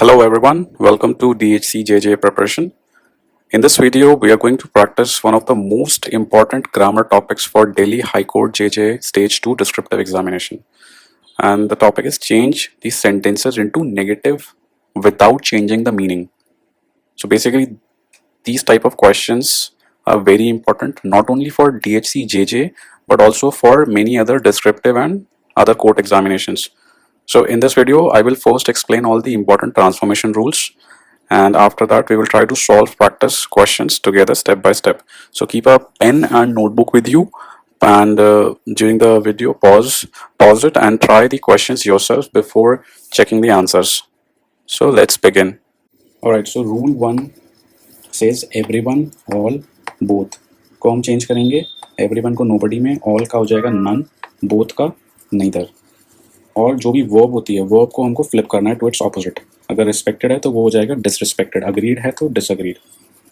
Hello everyone, welcome to DHC-JJ preparation. In this video, we are going to practice one of the most important grammar topics for Delhi High Court JJ Stage 2 descriptive examination. And the topic is change these sentences into negative without changing the meaning. So basically, these type of questions are very important not only for DHC-JJ but also for many other descriptive and other court examinations. So in this video, I will first explain all the important transformation rules, and after that we will try to solve practice questions together step by step. So keep a pen and notebook with you, and during the video pause it and try the questions yourself before checking the answers. So let's begin. Alright, so rule 1 says everyone, all, both को हम change करेंगे. everyone को nobody में, all का हो जाएगा none, both का neither. और जो भी वर्ब होती है वर्ब को हमको फ्लिप करना है टू इट्स ऑपोजिट. अगर रिस्पेक्टेड है तो वो हो जाएगा डिसरिस्पेक्टेड, अग्रीड है तो डिसअग्रीड.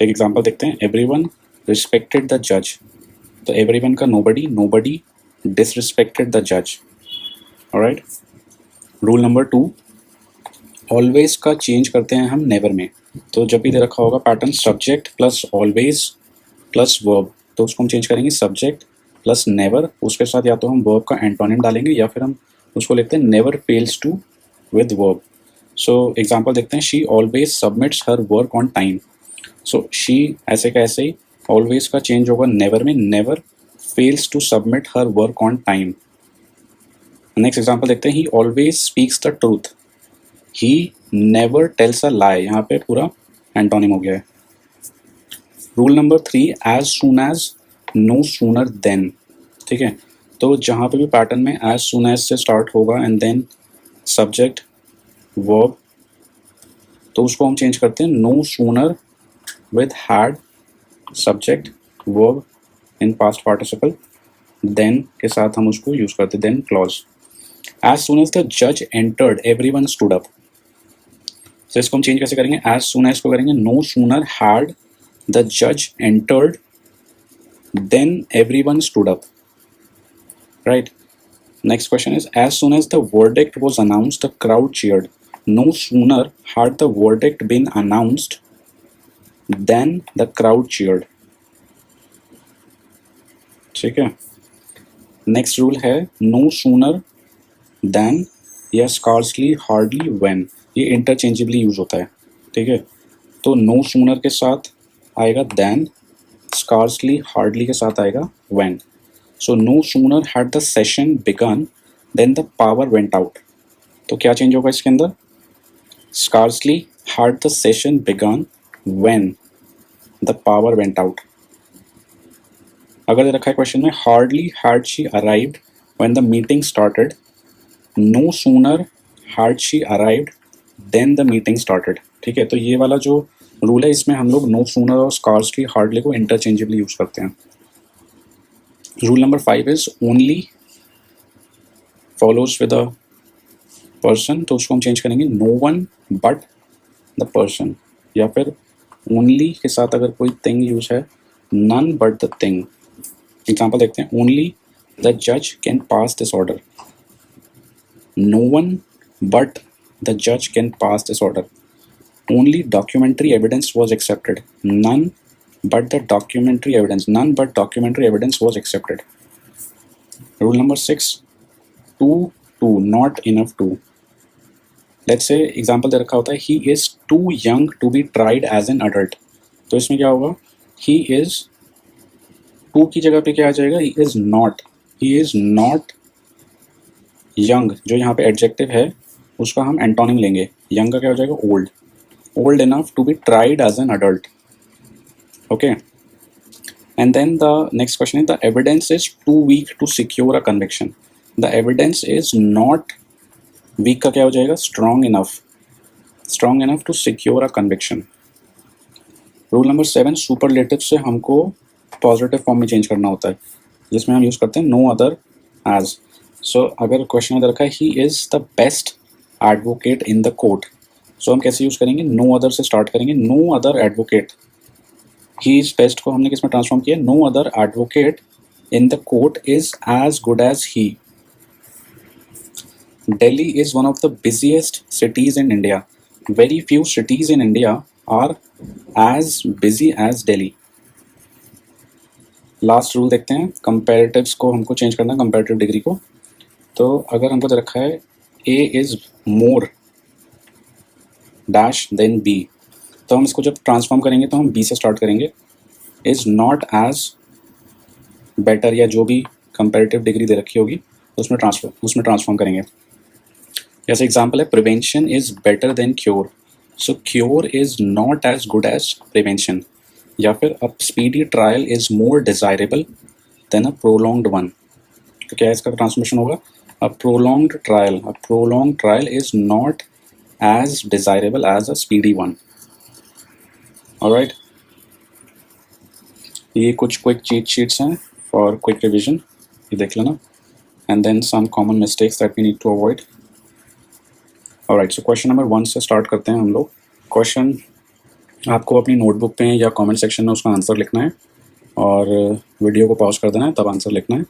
एक एग्जांपल देखते हैं. एवरीवन रिस्पेक्टेड द जज. तो एवरीवन का नोबडी, नोबडी डिसरिस्पेक्टेड द जज. ऑलराइट. रूल नंबर 2, ऑलवेज का चेंज करते हैं हम नेवर में. तो जब भी दे रखा होगा pattern subject plus always plus verb, तो उसको हम चेंज करेंगे सब्जेक्ट प्लस नेवर. उसके साथ या तो हम वर्ब का एंटोनिम डालेंगे या फिर हम उसको लिखते हैं never fails to with verb. So example देखते हैं. She always submits her work on time. So she ऐसे का ऐसे ही ऑलवेज का चेंज होगा नेवर में, never fails to submit her work on time. Next example देखते हैं. He always speaks the truth. He never tells a lie. यहाँ पे पूरा एंटोनिम हो गया है. Rule number 3, as soon as, no sooner then. ठीक है. तो जहाँ पे भी पैटर्न में एज सून एज से स्टार्ट होगा एंड देन सब्जेक्ट वर्ब, तो उसको हम चेंज करते हैं no sooner with had subject verb in past participle, then के साथ हम उसको यूज करते हैं then clause. As soon as the जज एंटर्ड एवरीवन स्टूड अप. तो इसको हम चेंज कैसे करेंगे. एज सून एज को करेंगे नो सूनर हैड द जज entered then everyone stood up. Right. Next question is, as soon as the verdict was announced, the crowd cheered. No sooner had the verdict been announced than the crowd cheered. ठीक है. Next rule है no sooner than या scarcely, hardly, when. ये interchangeably use होता है. ठीक है. तो no sooner के साथ आएगा than, scarcely, hardly के साथ आएगा when. So no sooner had the session begun then the power went out. तो क्या चेंज होगा इसके अंदर. Scarcely had the session begun when the power went out. अगर दे रखा है क्वेश्चन में hardly had she arrived when the meeting started. No sooner had she arrived then the meeting started. ठीक है. तो ये वाला जो रूल है इसमें हम लोग no sooner और scarcely, hardly को इंटरचेंजेबली यूज करते हैं. Rule number 5 is only follows with a person. तो उसको हम चेंज करेंगे no one but the person, या फिर only के साथ अगर कोई thing यूज है none but the thing. Example देखते हैं. only the judge can pass this order. no one but the judge can pass this order. only documentary evidence was accepted. none but documentary evidence was accepted. Rule number 6, too not enough to. Let's say example दे रखा होता है he is too young to be tried as an adult. तो इसमें क्या होगा. he is too की जगह पे क्या आ जाएगा. he is not young. जो यहाँ पे एडजेक्टिव है उसका हम एंटोनिम लेंगे. young का क्या हो जाएगा old enough to be tried as an adult. Okay. And then the next question is, the evidence is too weak to secure a conviction. The evidence is not weak का क्या हो जाएगा. strong enough to secure a conviction. Rule number 7, superlative से हमको positive form में change करना होता है जिसमें हम यूज करते हैं no other as. So अगर क्वेश्चन में रखा है he is the best advocate in the court, so हम कैसे यूज करेंगे. no other से स्टार्ट करेंगे. no other advocate. He is best को हमने किस में ट्रांसफॉर्म किया. No other advocate in the court is as good as he. Delhi is one of the busiest cities in India. Very few cities in India are as busy as Delhi. Last rule देखते हैं, कंपेरेटिव्स को हमको change करना है, comparative degree को। तो अगर हमको दे रखा है A is more dash than B, तो हम इसको जब ट्रांसफॉर्म करेंगे तो हम बी से स्टार्ट करेंगे। इज नॉट एज बेटर या जो भी कंपेरेटिव डिग्री दे रखी होगी उसमें ट्रांसफॉर्म करेंगे। जैसे एग्जांपल है prevention is better than cure, so cure is not as good as prevention. या फिर a speedy trial is more desirable than a prolonged one, तो क्या इसका ट्रांसलेशन होगा? A prolonged trial is not as desirable as a speedy one. Alright, ये कुछ quick cheat sheets हैं for quick revision, ये देख लेना, and then some common mistakes that we need to avoid. Alright, so question number 1 से start करते हैं हम लोग। क्वेश्चन आपको अपनी नोटबुक पे या कमेंट सेक्शन में उसका आंसर लिखना है और वीडियो को पॉज कर देना है, तब आंसर लिखना है।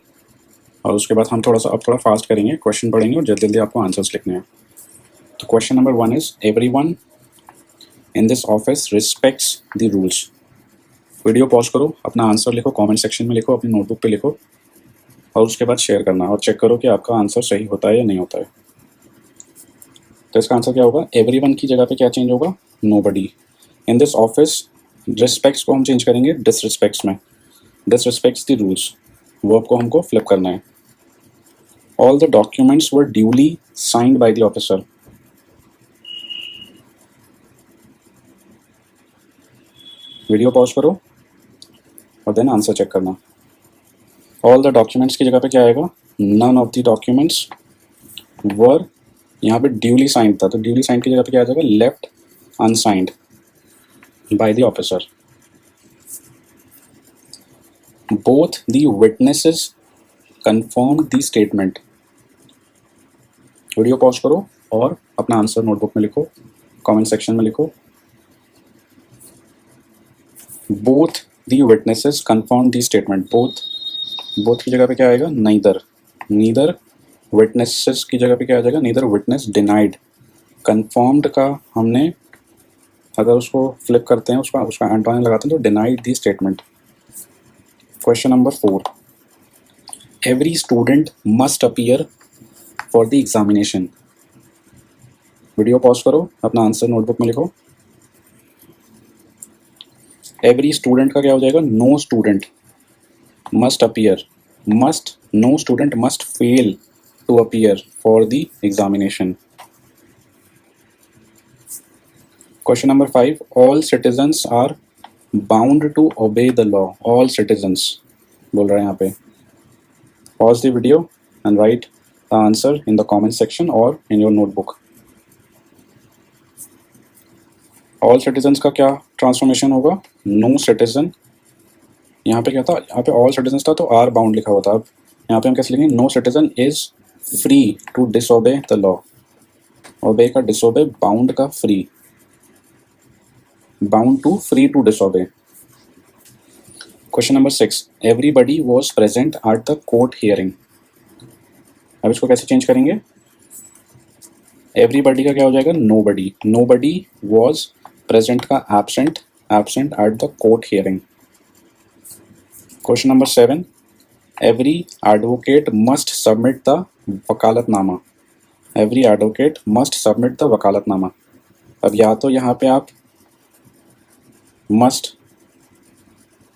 और उसके बाद हम थोड़ा फास्ट करेंगे, क्वेश्चन पढ़ेंगे और जल्दी जल्दी आपको आंसर्स लिखने हैं। तो question number 1 is everyone in this office respects the rules. Video pause करो, अपना आंसर लिखो, कमेंट सेक्शन में लिखो, अपनी नोटबुक पे लिखो और उसके बाद शेयर करना और चेक करो कि आपका आंसर सही होता है या नहीं होता है। तो इसका आंसर क्या होगा? एवरीवन की जगह पे क्या चेंज होगा? Nobody. In this office respects को हम चेंज करेंगे डिसरिस्पेक्ट्स में, डिसरिस्पेक्ट्स द रूल्स, वर्ब को हमको फ्लिप करना है। All the documents were duly signed by the officer. Video pause करो और देन आंसर चेक करना। ऑल द डॉक्यूमेंट्स की जगह पे क्या आएगा? None of the documents were, यहाँ पे ड्यूली साइंड था तो ड्यूली साइंड की जगह पे क्या आ जाएगा? Left unsigned by the officer. Both the witnesses confirm the statement. Video pause करो और अपना आंसर नोटबुक में लिखो, कमेंट सेक्शन में लिखो। Both the witnesses confirm the statement. Both की जगह पे क्या आएगा? नीदर विटनेसेस की जगह पे क्या आ जाएगा? Neither witness denied. कंफर्म्ड का हमने अगर उसको फ्लिप करते हैं, उसका एंटोनिम लगाते हैं तो denied the statement. Question number 4, every student must appear for the examination. Video pause करो, अपना आंसर नोटबुक में लिखो। एवरी स्टूडेंट का क्या हो जाएगा? No student must appear, no student must fail to appear for the examination. Question number 5, all citizens are bound to obey the law. All citizens बोल रहे हैं यहाँ पे। Pause the video and write the answer in the comment section और in your notebook. All citizens का क्या transformation होगा? No citizen, यहाँ पे क्या था? यहाँ पे ऑल सिटीजन्स था तो आर बाउंड लिखा हुआ था। अब यहाँ पे हम कैसे लिखेंगे? No citizen is free to disobey the law. Obey का डिसओबे, बाउंड का free, bound to free to disobey. Question number 6, everybody was present at the court hearing. अब इसको कैसे चेंज करेंगे? एवरीबडी का क्या हो जाएगा? नोबडी। नोबडी वॉज प्रेजेंट का absent at the court hearing. Question number 7, every advocate must submit the vakalatnama. Every advocate must submit the vakalatnama. अब या तो यहाँ पे आप must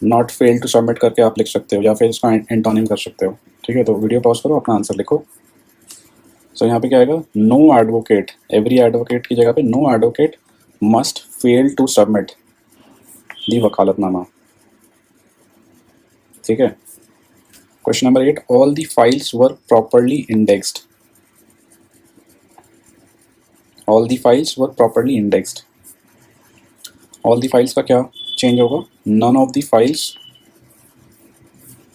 not fail to submit करके आप लिख सकते हो या फिर इसका एंटोनिम कर सकते हो। ठीक है, तो वीडियो पॉज करो, अपना आंसर लिखो। सो यहाँ पे क्या आएगा? नो एडवोकेट, एवरी एडवोकेट की जगह पे no advocate must fail to submit the vakalatnama. ठीक है। Question number 8, all the files were properly indexed. All the files were properly indexed. All the files का क्या चेंज होगा? None of the files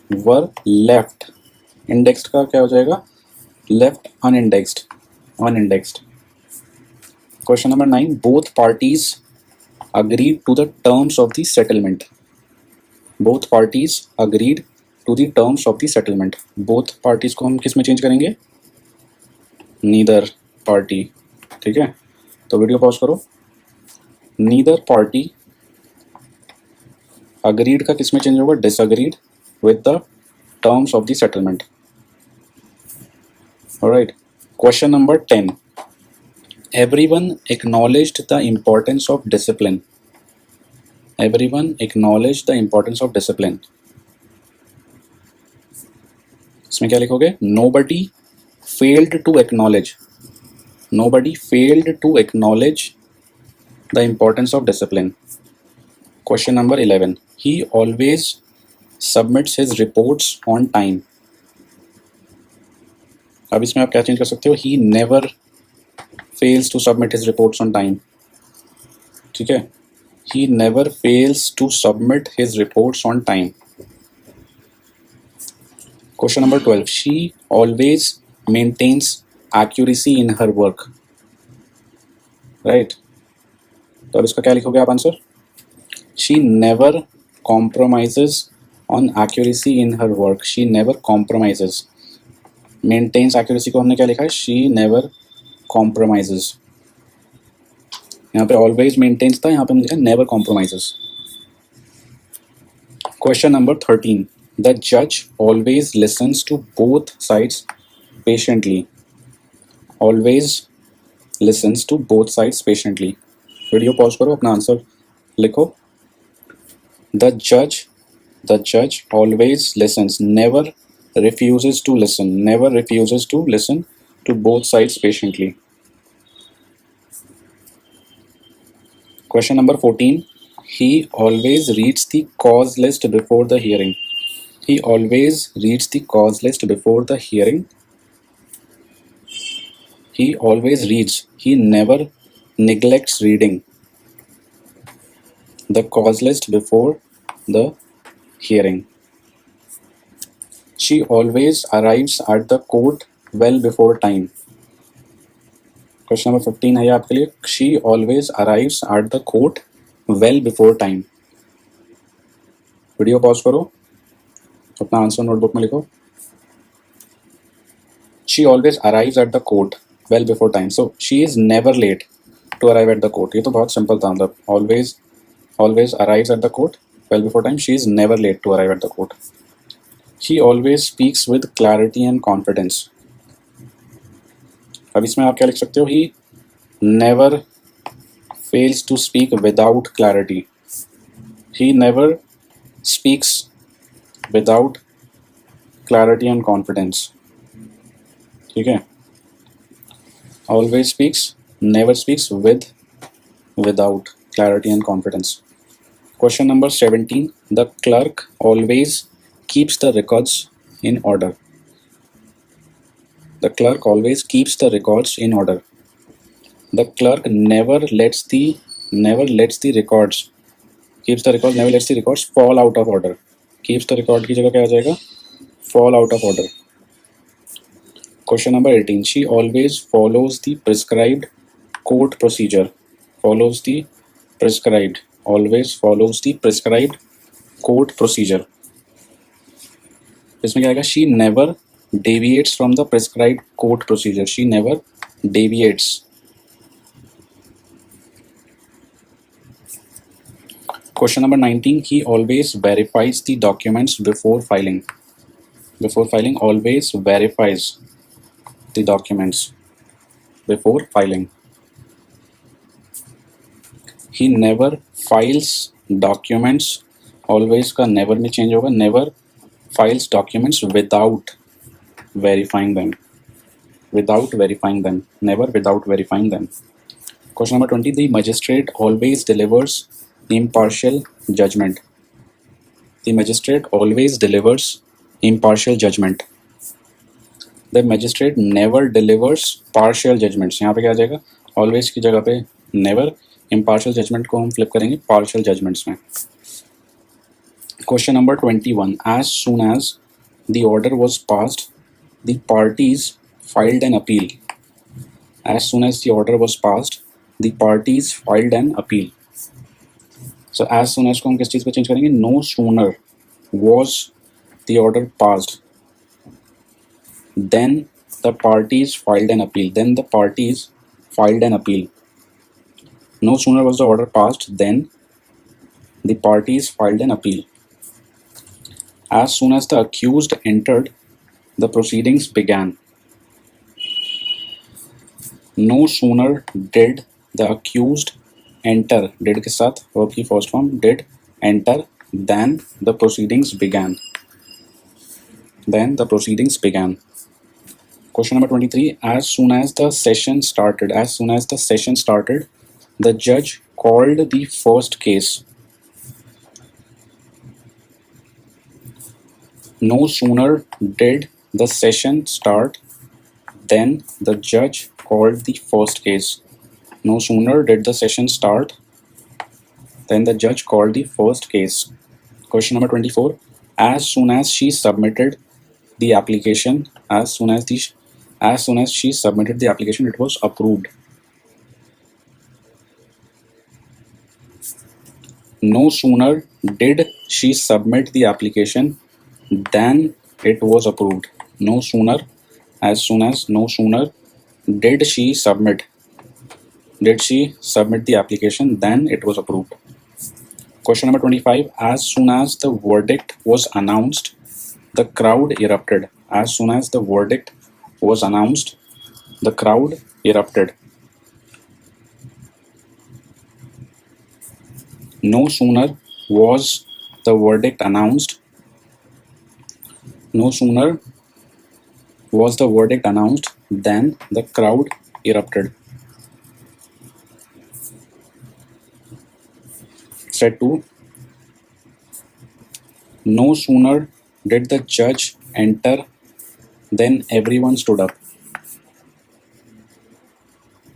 were left. Indexed का क्या हो जाएगा? Left unindexed. Question number 9, both parties agreed to the terms of the settlement. Both parties agreed to the terms of the settlement. Both parties को हम किस में change करेंगे? Neither party। ठीक है, तो वीडियो पॉज करो, नीदर पार्टी अग्रीड का किस में चेंज होगा, disagreed with the terms of the settlement. Alright, question number 10, everyone acknowledged the importance of discipline, everyone acknowledged the importance of discipline। इसमें क्या लिखोगे, nobody failed to acknowledge, nobody failed to acknowledge the importance of discipline। Question number 11, he always submits his reports on time। अब इसमें आप क्या change कर सकते हो, he never fails to submit his reports on time। ठीक है, he never fails to submit his reports on time। Question number 12, she always maintains accuracy in her work। Right, तो अब इसका क्या लिखोगे आप answer, she never compromises on accuracy in her work, she never compromises। maintains accuracy को हमने क्या लिखा है, she never compromises। यहाँ पे always maintains था, यहाँ पे हमने लिखा never compromises। Question number 13, the judge always listens to both sides patiently, always listens to both sides patiently। Video pause करो, अपना आंसर लिखो। The judge always listens, never refuses to listen, never refuses to listen to both sides patiently। Question number 14, he always reads the cause list before the hearing, he always reads the cause list before the hearing, he always reads, he never neglects reading the cause list before the hearing। She always arrives at the court well before time। Question number 15 है ये आपके लिए, she always arrives at the court well before time। Video pause करो, अपना answer notebook में लिखो। She always arrives at the court well before time, so she is never late to arrive at the court। ये तो बहुत simple था, मतलब always arrives at the court well before time, she is never late to arrive at the court। He always speaks with clarity and confidence। अब इसमें आप क्या लिख सकते हो, he never fails to speak without clarity, he never speaks without clarity and confidence। ठीक है, always speaks, never speaks with, without clarity and confidence। Question number 17, the clerk always keeps the records in order, the clerk always keeps the records in order, the clerk never lets the records, keeps the records, never lets the records fall out of order। keeps the record की जगह क्या आ जाएगा, fall out of order। Question number 18, she always follows the prescribed court procedure, follows the prescribed, always follows the prescribed court procedure। इसमें क्या आएगा, she never deviates from the prescribed court procedure, she never deviates। Question number 19, he always verifies the documents before filing, before filing always verifies the documents before filing। he never files documents, always का never में change होगा, never files documents without verifying them, without verifying them, never without verifying them। Question number 20, the magistrate always delivers impartial judgment, the magistrate always delivers impartial judgment, the magistrate never delivers partial judgments। यहाँ पे क्या आ जाएगा, always की जगह पे never, impartial judgment को हम flip करेंगे partial judgments में। Question number 21, as soon as the order was passed, the parties filed an appeal, as soon as the order was passed, the parties filed an appeal। So as soon as को हम किस चीज़ पे change करेंगे, no sooner was the order passed, then the parties filed an appeal, then the parties filed an appeal। No sooner was the order passed than the parties filed an appeal. As soon as the accused entered, the proceedings began. No sooner did the accused enter, did के साथ verb की first form, did enter, than the proceedings began. Then the proceedings began. Question number 23. As soon as the session started, the judge called the first case. No sooner did the session start than the judge called the first case. No sooner did the session start than the judge called the first case. Question number 24. As soon as she submitted the application, it was approved. No sooner did she submit the application than it was approved. No sooner did she submit the application than it was approved. Question number 25. As soon as the verdict was announced, the crowd erupted. As soon as the verdict was announced, the crowd erupted. No sooner was the verdict announced than the crowd erupted. Set 2. No sooner did the judge enter then everyone stood up.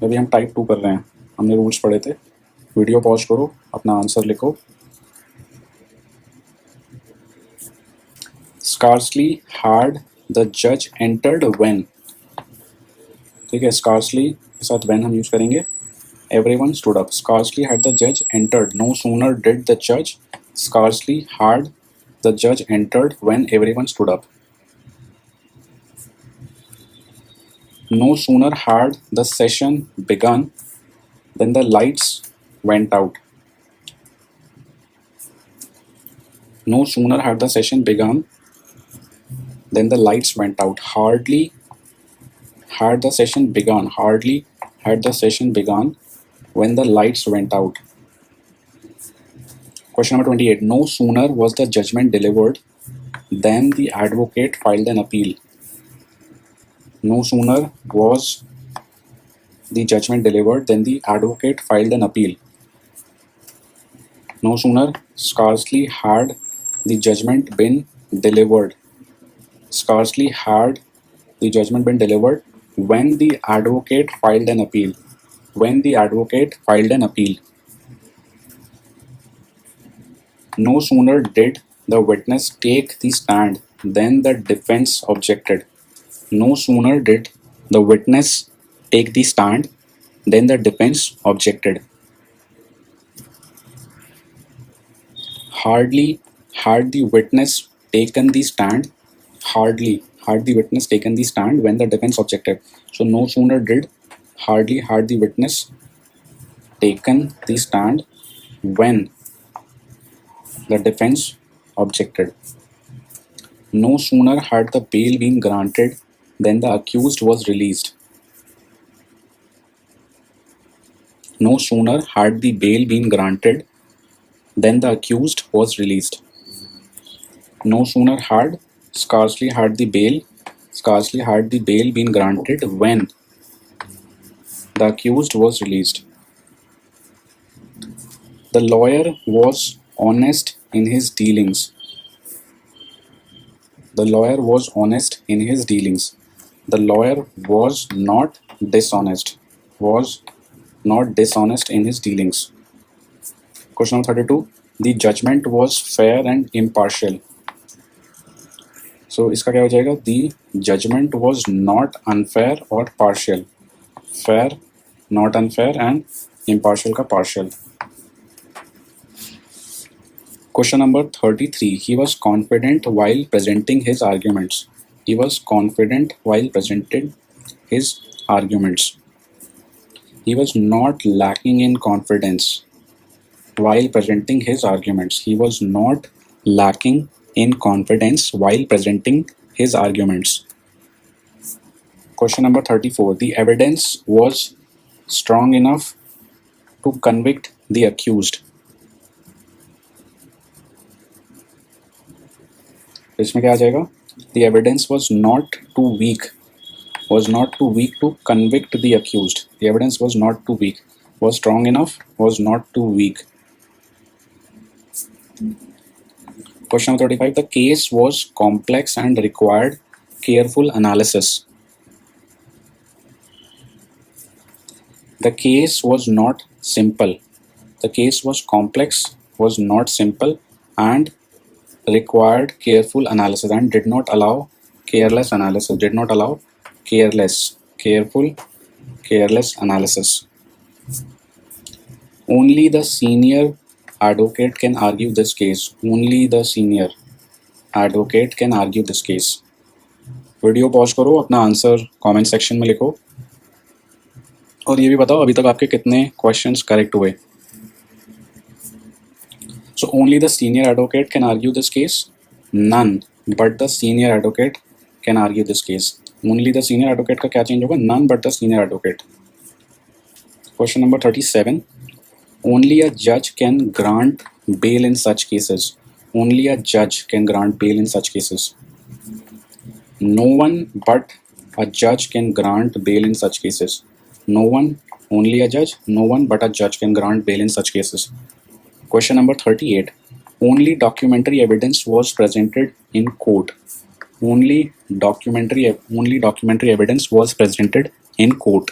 अभी हम type 2 कर रहे हैं, हमने rules पढ़े थे. Video pause करो, अपना आंसर लिखो. Scarcely had the judge entered when. ठीक है, scarcely के साथ when हम यूज करेंगे. Everyone stood up. Scarcely had the judge entered. No sooner did the judge. Scarcely had the judge entered when everyone stood up. No sooner had the session begun than the lights went out. No sooner had the session begun than the lights went out. Hardly had the session begun when the lights went out. Question number 28. No sooner was the judgment delivered than the advocate filed an appeal. No sooner was the judgment delivered than the advocate filed an appeal. No sooner, scarcely had the judgment been delivered. Scarcely had the judgment been delivered when the advocate filed an appeal. When the advocate filed an appeal. No sooner did the witness take the stand than the defense objected. No sooner did the witness take the stand than the defense objected. Hardly had the witness taken the stand. Hardly had the witness taken the stand when the defense objected. So no sooner did hardly had the witness taken the stand when the defense objected. No sooner had the bail been granted than the accused was released. No sooner had the bail been granted than the accused was released. No sooner had, scarcely had the bail been granted when the accused was released. The lawyer was honest in his dealings. The lawyer was honest in his dealings. The lawyer was not dishonest. In his dealings. Question number 32. The judgment was fair and impartial. So इसका क्या हो जाएगा? The judgment was not unfair or partial. Fair, not unfair, and impartial का partial. Question number 33. He was confident while presenting his arguments. He was confident while presenting his arguments. He was not lacking in confidence while presenting his arguments. He was not lacking in confidence while presenting his arguments. Question number 34. The evidence was strong enough to convict the accused. इसमें क्या आ जाएगा? The evidence was not too weak to convict the accused. The evidence was not too weak. Was strong enough, was not too weak. Question number 35. The case was complex and required careful analysis. The case was not simple. The case was complex, was not simple, and required careful analysis and did not allow careless analysis. Did not allow careless analysis. Only the senior advocate can argue this case. Only the senior advocate can argue this case. Video pause करो, अपना answer comment section में लिखो और ये भी बताओ अभी तक आपके कितने क्वेश्चंस करेक्ट हुए. So only the senior advocate can argue this case. None but the senior advocate can argue this case. Only the senior advocate का क्या चेंज होगा? None but the senior advocate. Question number 37. Only a judge can grant bail in such cases. Only a judge can grant bail in such cases. No one but a judge can grant bail in such cases. No one, only a judge. No one but a judge can grant bail in such cases. Question number 38. Only documentary evidence was presented in court. Only documentary evidence was presented in court.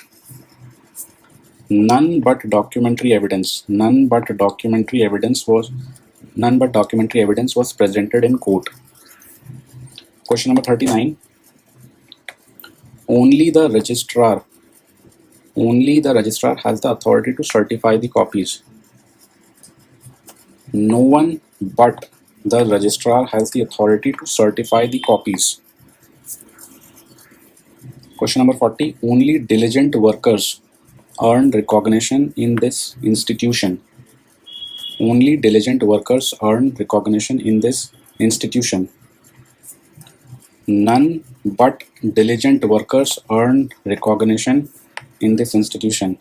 None but documentary evidence was presented in court. Question number 39. Only the registrar has the authority to certify the copies. No one but the registrar has the authority to certify the copies. Question number 40. Only diligent workers earn recognition in this institution. Only diligent workers earn recognition in this institution. None but diligent workers earn recognition in this institution.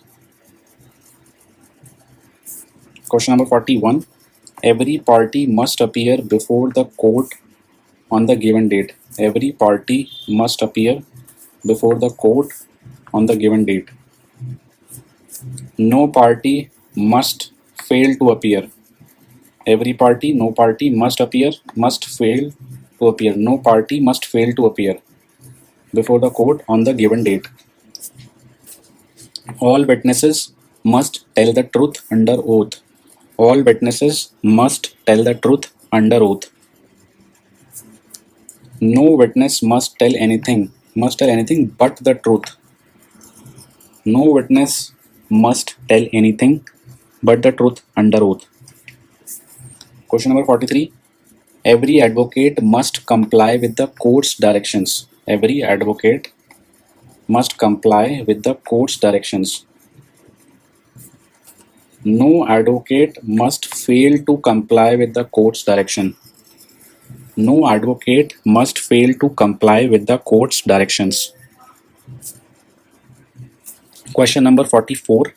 Question number 41. Every party must appear before the court on the given date. Every party must appear before the court on the given date. No party must fail to appear. Every party, no party must fail to appear. No party must fail to appear before the court on the given date. All witnesses must tell the truth under oath. All witnesses must tell the truth under oath. No witness must tell anything but the truth. No witness must tell anything but the truth under oath. Question number 43. Every advocate must comply with the court's directions. Every advocate must comply with the court's directions. No advocate must fail to comply with the court's direction. No advocate must fail to comply with the court's directions. Question number 44.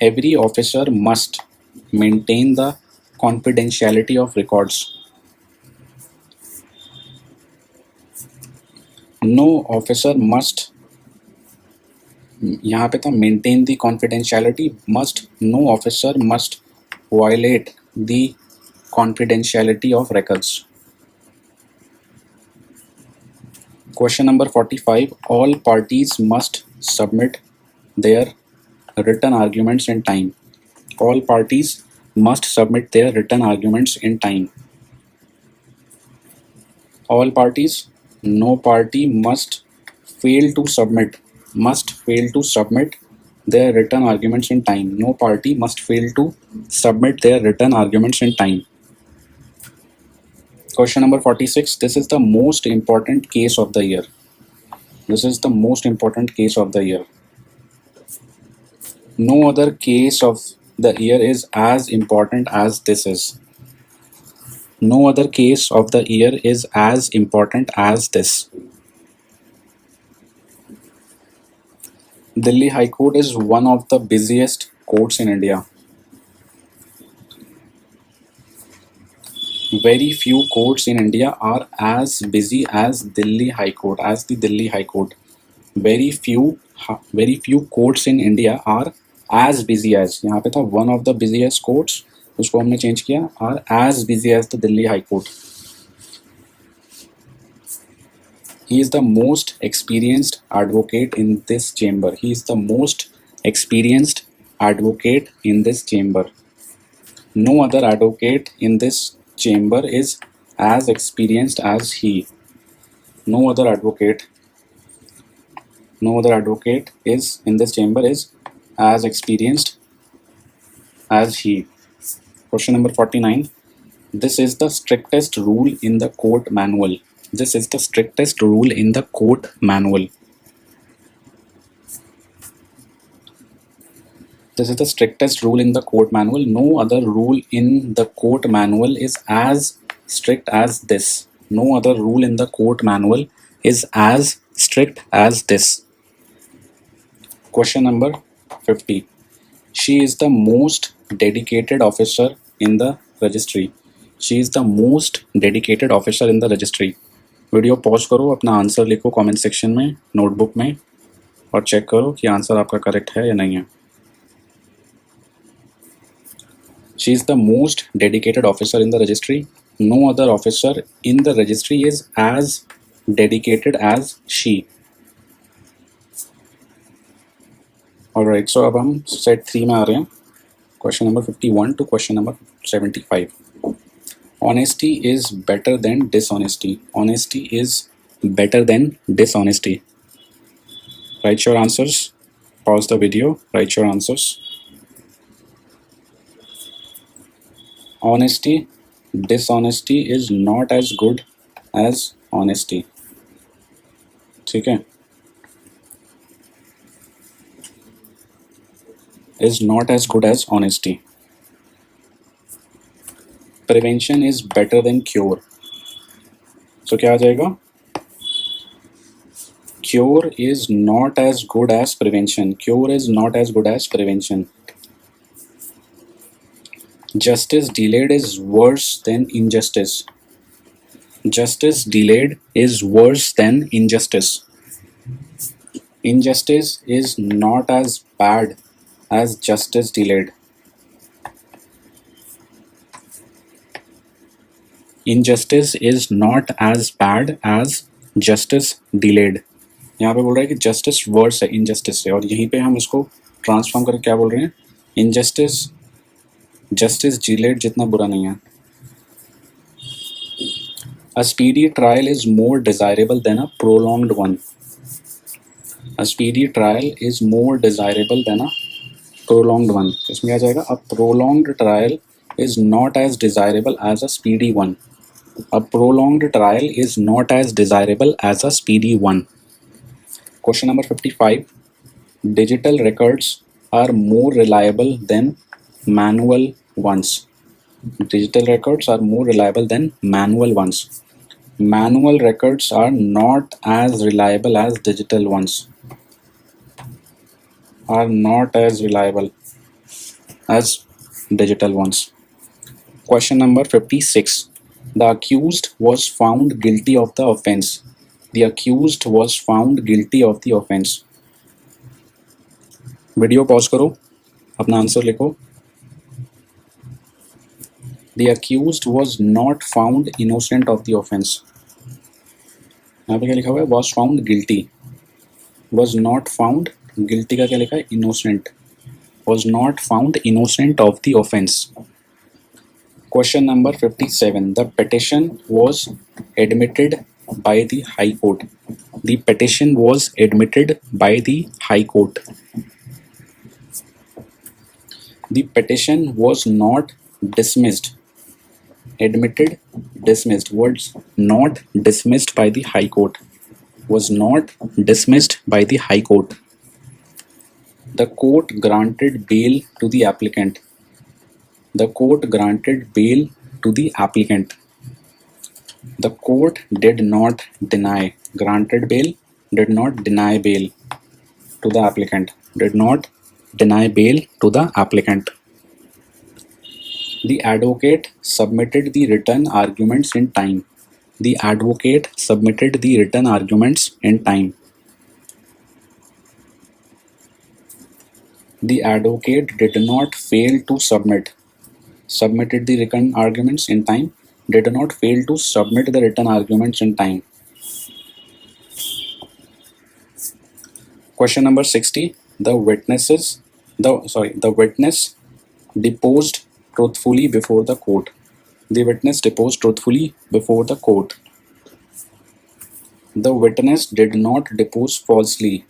Every officer must maintain the confidentiality of records. No officer must, यहाँ पे था maintain the confidentiality, must, no officer must violate the confidentiality of records. Question number 45. All parties must submit their written arguments in time. All parties must submit their written arguments in time. All parties, no party must fail to submit their written arguments in time. No party must fail to submit their written arguments in time. Question number 46. This is the most important case of the year. This is the most important case of the year. No other case of the year is as important as this is. No other case of the year is as important as this. Delhi High Court is one of the busiest courts in India. Very few courts in India are as busy as Delhi High Court, as the Delhi High Court. Very few courts in India are as busy as, यहाँ पे था one of the busiest courts, उसको हमने change किया, are as busy as the Delhi High Court. He is the most experienced advocate in this chamber. He is the most experienced advocate in this chamber. No other advocate in this chamber is as experienced as he. No other advocate is in this chamber is as experienced as he. Question number 49. This is the strictest rule in the court manual. This is the strictest rule in the court manual. This is the strictest rule in the court manual. No other rule in the court manual is as strict as this. No other rule in the court manual is as strict as this. Question number 50. She is the most dedicated officer in the registry. She is the most dedicated officer in the registry. Video pause करो, अपना answer लिखो comment section में, notebook में, और check करो कि answer आपका correct है या नहीं है. She is the most dedicated officer in the registry. No other officer in the registry is as dedicated as she. Alright, so अब हम सेट 3 में आ रहे हैं. Question number 51 to question number 75. Honesty is better than dishonesty. Honesty is better than dishonesty. Write your answers. Pause the video. Write your answers. Honesty, dishonesty is not as good as honesty. ठीक है? Is not as good as honesty. Prevention is better than cure. So क्या आ जाएगा? Cure is not as good as prevention. Cure is not as good as prevention. Justice delayed is worse than injustice. Justice delayed is worse than injustice. Injustice is not as bad as justice delayed. Injustice is not as bad as justice delayed. यहाँ पे बोल रहा है कि justice worse है injustice से, और यहीं पे हम इसको ट्रांसफॉर्म करके क्या बोल रहे हैं? Injustice justice delayed जितना बुरा नहीं है. A speedy trial is more desirable than a prolonged one. A speedy trial is more desirable than a prolonged one. इसमें आ जाएगा a prolonged trial is not as desirable as a speedy one. A prolonged trial is not as desirable as a speedy one. Question number 55. Digital records are more reliable than manual ones. Digital records are more reliable than manual ones. Manual records are not as reliable as digital ones. Are not as reliable as digital ones. Question number 56. The accused was found guilty of the offense. The accused was found guilty of the offense. Video pause करो, अपना answer लिखो. The accused was not found innocent of the offense. यहाँ पे क्या लिखा हुआ है? Was found guilty. Was not found guilty का क्या लिखा है? Innocent. Was not found innocent of the offense. Question number 57. The petition was admitted by the High Court. The petition was admitted by the High Court. The petition was not dismissed. Admitted, dismissed. Words not dismissed by the High Court. Was not dismissed by the High Court. The court granted bail to the applicant. The court granted bail to the applicant. The court did not deny. Granted bail, did not deny bail to the applicant. Did not deny bail to the applicant. The advocate submitted the written arguments in time. The advocate submitted the written arguments in time. The advocate did not fail to submit. Submitted the written arguments in time. Did not fail to submit the written arguments in time. Question number 60. The witness deposed truthfully before the court. The witness deposed truthfully before the court. The witness did not depose falsely.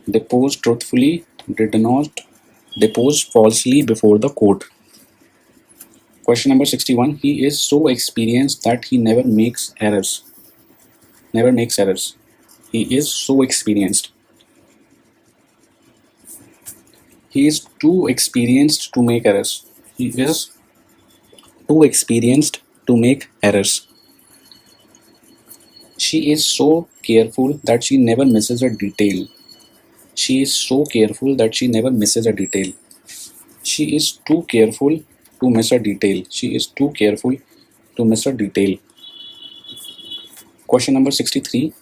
Deposed truthfully, did not depose falsely before the court. Question number 61. He is so experienced that he never makes errors. Never makes errors. He is so experienced. He is too experienced to make errors. He is too experienced to make errors. She is so careful that she never misses a detail. She is so careful that she never misses a detail. She is too careful to miss a detail. She is too careful to miss a detail. Question number 63.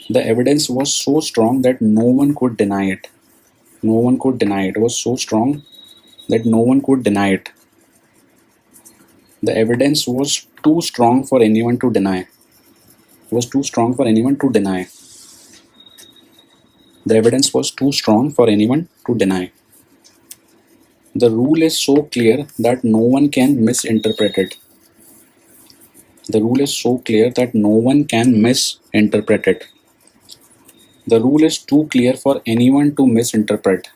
The evidence was so strong that no one could deny it. No one could deny it. It was so strong that no one could deny it. The evidence was too strong for anyone to deny. It was too strong for anyone to deny. The evidence was too strong for anyone to deny. The rule is so clear that no one can misinterpret it. The rule is so clear that no one can misinterpret it. The rule is too clear for anyone to misinterpret.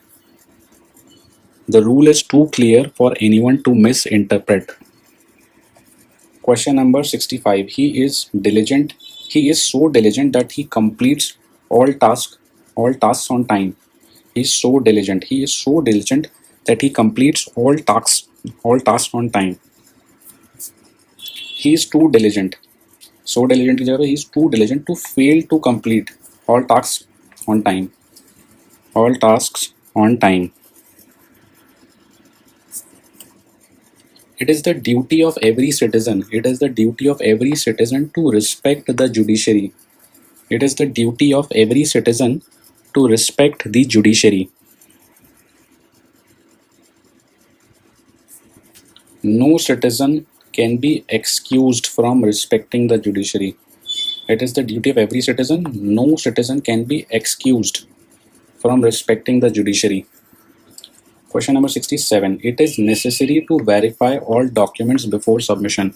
The rule is too clear for anyone to misinterpret. Question number 65. He is diligent. He is so diligent that he completes all tasks on time. He is so diligent. He is so diligent that he completes all tasks on time. He is too diligent. So diligent की जगह he is too diligent to fail to complete all tasks on time. All tasks on time. It is the duty of every citizen. It is the duty of every citizen to respect the judiciary. It is the duty of every citizen to respect the judiciary. No citizen can be excused from respecting the judiciary. It is the duty of every citizen. No citizen can be excused from respecting the judiciary. Question number 67. It is necessary to verify all documents before submission.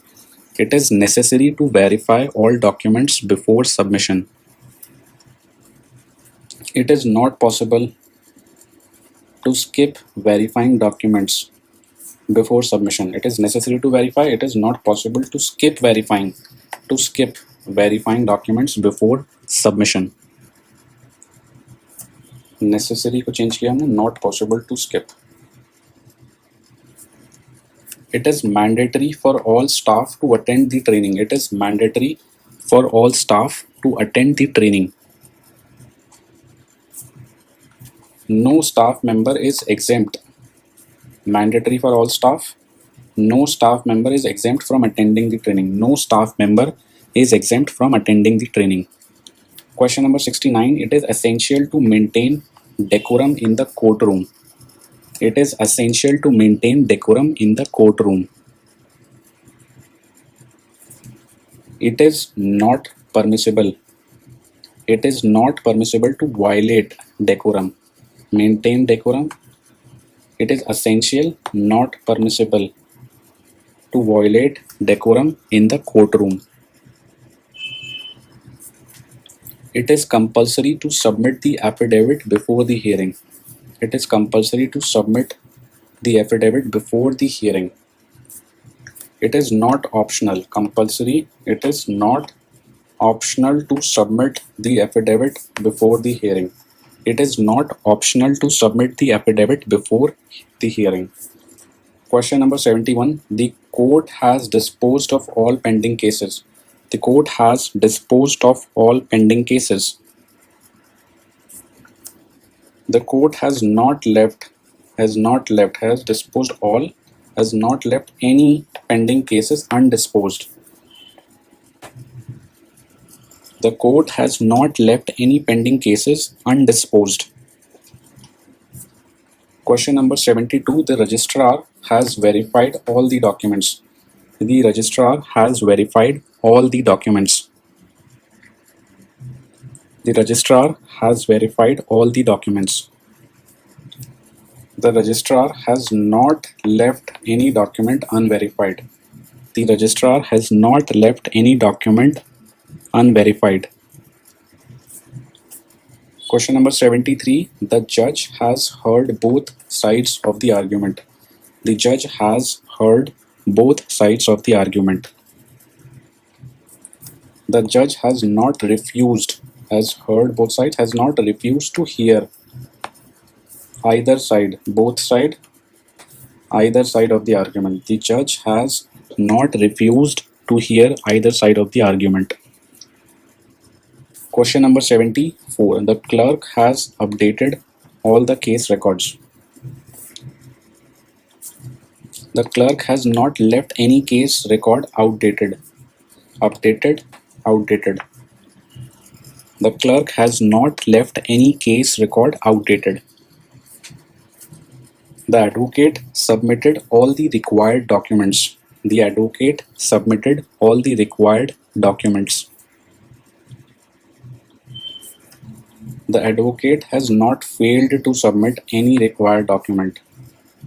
It is necessary to verify all documents before submission. It is not possible to skip verifying documents before submission. It is necessary to verify. It is not possible to skip verifying documents before submission. Necessary को change किया हमने, not possible to skip. It is mandatory for all staff to attend the training. It is mandatory for all staff to attend the training. No staff member is exempt. Mandatory for all staff. No staff member is exempt from attending the training. No staff member is exempt from attending the training. Question number 69. It is essential to maintain decorum in the courtroom. It is essential to maintain decorum in the courtroom. It is not permissible. It is not permissible to violate decorum. Maintain decorum. It is essential, not permissible, to violate decorum in the courtroom. It is compulsory to submit the affidavit before the hearing. It is compulsory to submit the affidavit before the hearing. It is not optional. Compulsory. It is not optional to submit the affidavit before the hearing. It is not optional to submit the affidavit before the hearing. Question number 71. The court has disposed of all pending cases. The court has disposed of all pending cases. The court has disposed all, has not left any pending cases undisposed. The court has not left any pending cases undisposed. Question number 72. The registrar has verified all the documents. The registrar has verified all the documents. The registrar has verified all the documents. The registrar has not left any document unverified. The registrar has not left any document unverified. Question number 73. The judge has heard both sides of the argument. The judge has heard both sides of the argument. The judge has not refused, has heard both sides, has not refused to hear either side, either side of the argument. The judge has not refused to hear either side of the argument. Question number 74. The clerk has updated all the case records. The clerk has not left any case record outdated. Updated, outdated. The clerk has not left any case record outdated. The advocate submitted all the required documents. The advocate submitted all the required documents. The advocate has not failed to submit any required document.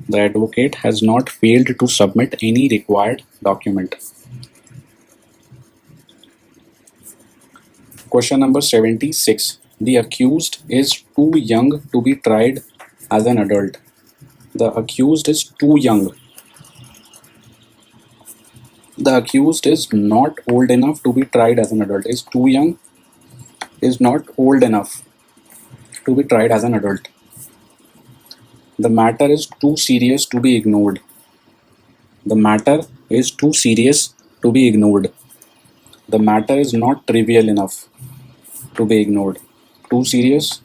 The advocate has not failed to submit any required document. Question number 76. The accused is too young to be tried as an adult. The accused is too young. The accused is not old enough to be tried as an adult. Is too young, is not old enough to be tried as an adult. The matter is too serious to be ignored. The matter is too serious to be ignored. The matter is not trivial enough to be ignored. Too serious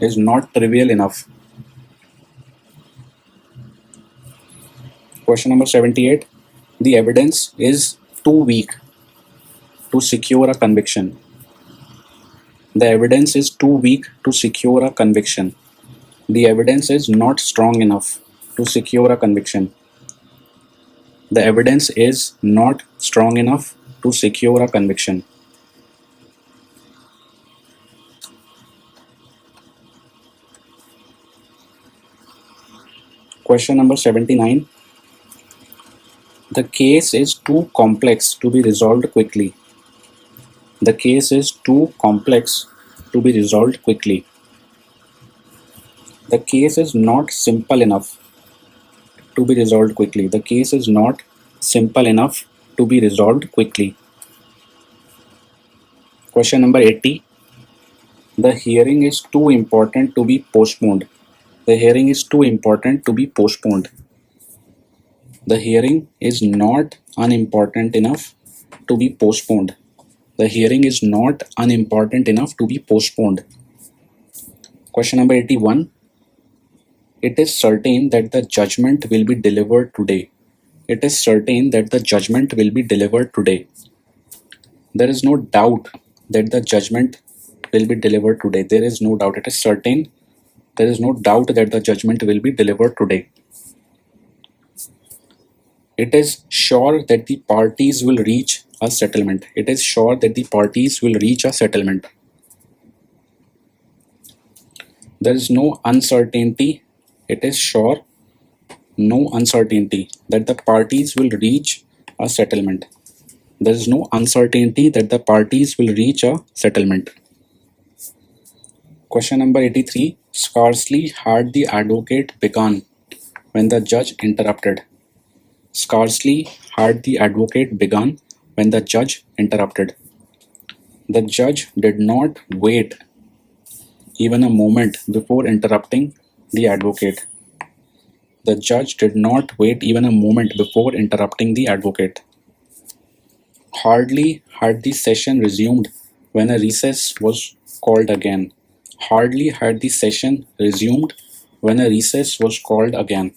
is not trivial enough. Question number 78. The evidence is too weak to secure a conviction. The evidence is too weak to secure a conviction. The evidence is not strong enough to secure a conviction. The evidence is not strong enough to secure a conviction. Question number 79. The case is too complex to be resolved quickly. The case is too complex to be resolved quickly. The case is not simple enough to be resolved quickly. The case is not simple enough to be resolved quickly. Question number 80. The hearing is too important to be postponed. The hearing is too important to be postponed. The hearing is not unimportant enough to be postponed. The hearing is not unimportant enough to be postponed. Question number 81. It is certain that the judgment will be delivered today. It is certain that the judgment will be delivered today. There is no doubt that the judgment will be delivered today. There is no doubt. It is certain. There is no doubt that the judgment will be delivered today. It is sure that the parties will reach a settlement. It is sure that the parties will reach a settlement. There is no uncertainty. It is sure, no uncertainty that the parties will reach a settlement. There is no uncertainty that the parties will reach a settlement. Question number 83. Scarcely had the advocate begun when the judge interrupted. Scarcely had the advocate begun when the judge interrupted. The judge did not wait even a moment before interrupting the advocate. The judge did not wait even a moment before interrupting the advocate. Hardly had the session resumed when a recess was called again. Hardly had the session resumed when a recess was called again.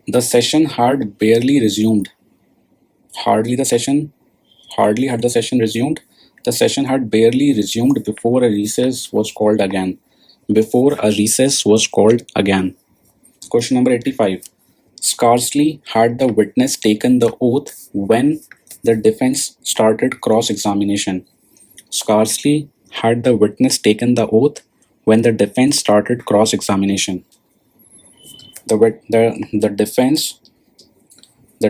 The session had barely resumed. Hardly had the session resumed. The session had barely resumed before a recess was called again. Before a recess was called again. Question number 85. Scarcely had the witness taken the oath when the defense started cross-examination. Scarcely had the witness taken the oath when the defense started cross-examination. The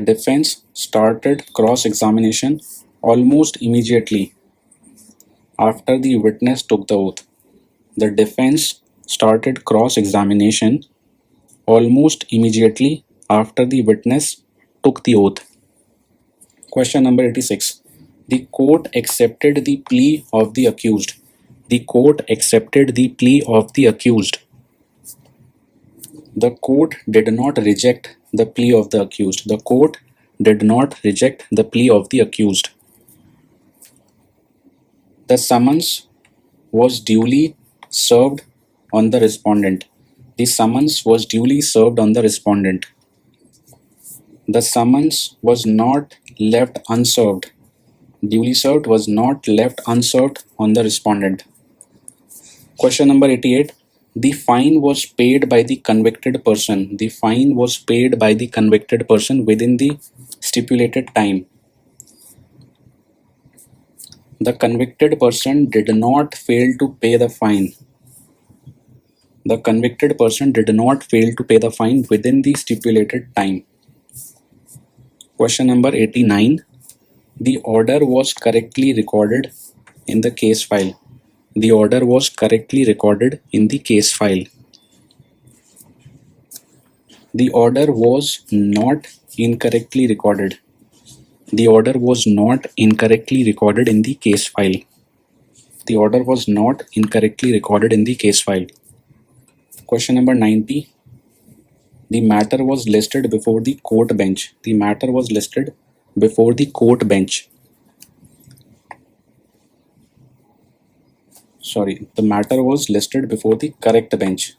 defense started cross-examination almost immediately after the witness took the oath. The defense started cross-examination almost immediately after the witness took the oath. Question number 86. The court accepted the plea of the accused. The court accepted the plea of the accused. The court did not reject the plea of the accused. The court did not reject the plea of the accused. The summons was duly served on the respondent. The summons was duly served on the respondent. The summons was not left unserved. Duly served was not left unserved on the respondent. Question number 88. The fine was paid by the convicted person. The fine was paid by the convicted person within the stipulated time. The convicted person did not fail to pay the fine. The convicted person did not fail to pay the fine within the stipulated time. Question number 89. The order was correctly recorded in the case file. The order was correctly recorded in the case file. The order was not incorrectly recorded. The order was not incorrectly recorded in the case file. The order was not incorrectly recorded in the case file. Question number 90. The matter was listed before the court bench. The matter was listed before the court bench. The matter was listed before the correct bench.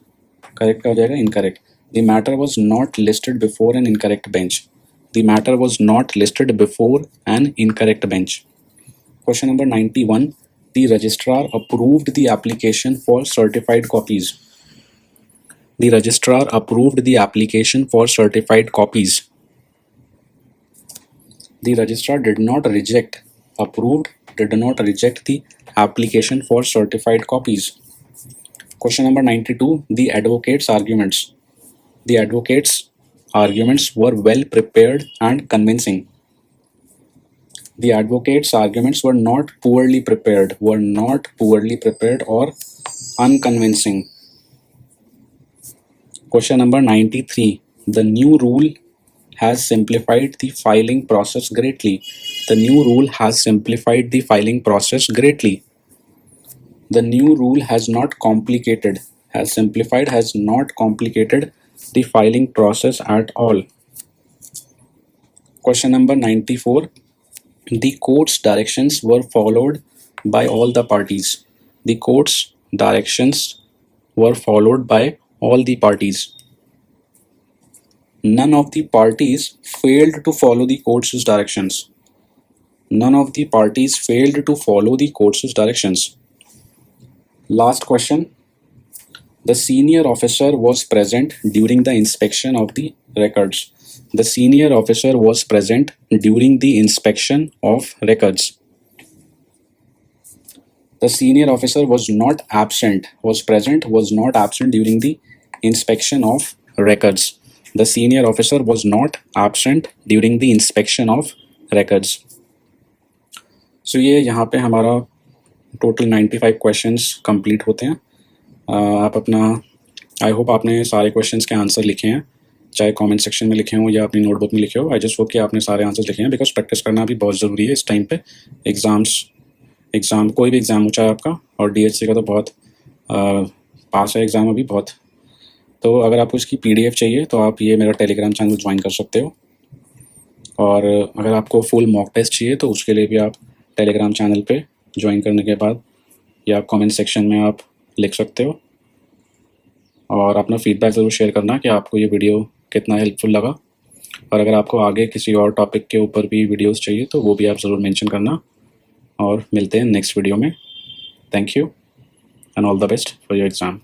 Correct हो जाएगा incorrect. The matter was not listed before an incorrect bench. The matter was not listed before an incorrect bench. Question number 91. The registrar approved the application for certified copies. The registrar approved the application for certified copies. The registrar did not reject the application for certified copies. Question number 92. The advocate's arguments. The advocate's arguments were well prepared and convincing. The advocate's arguments were not poorly prepared or unconvincing. Question number 93. The new rule has simplified the filing process greatly. The new rule has simplified the filing process greatly. The new rule has not complicated the filing process at all. Question number 94. The court's directions were followed by all the parties. The court's directions were followed by all the parties. None of the parties failed to follow the court's directions. None of the parties failed to follow the court's directions. Last question. The senior officer was present during the inspection of the records. The senior officer was present during the inspection of records. The senior officer was not absent during the inspection of records. The senior officer was not absent during the inspection of records. So ये यहाँ पे हमारा total 95 questions complete होते हैं. आप अपना I hope आपने सारे क्वेश्चंस के आंसर लिखे हैं, चाहे कमेंट सेक्शन में लिखे हों या अपनी नोटबुक में लिखे हो. आई जस्ट होप कि आपने सारे आंसर्स लिखे हैं, बिकॉज प्रैक्टिस करना भी बहुत ज़रूरी है इस टाइम पे. एग्ज़ाम, कोई भी एग्ज़ाम हो चाहे आपका, और DHC का तो बहुत पास है एग्ज़ाम अभी बहुत। तो अगर आपको इसकी PDF चाहिए तो आप ये मेरा टेलीग्राम चैनल ज्वाइन कर सकते हो, और अगर आपको फुल मॉक टेस्ट चाहिए तो उसके लिए भी आप टेलीग्राम चैनल पे ज्वाइन करने के बाद या कमेंट सेक्शन में आप लिख सकते हो, और अपना फीडबैक ज़रूर शेयर करना कि आपको ये वीडियो कितना हेल्पफुल लगा। और अगर आपको आगे किसी और टॉपिक के ऊपर भी वीडियोस चाहिए तो वो भी आप ज़रूर मेंशन करना, और मिलते हैं नेक्स्ट वीडियो में। Thank you and all the best for your exam.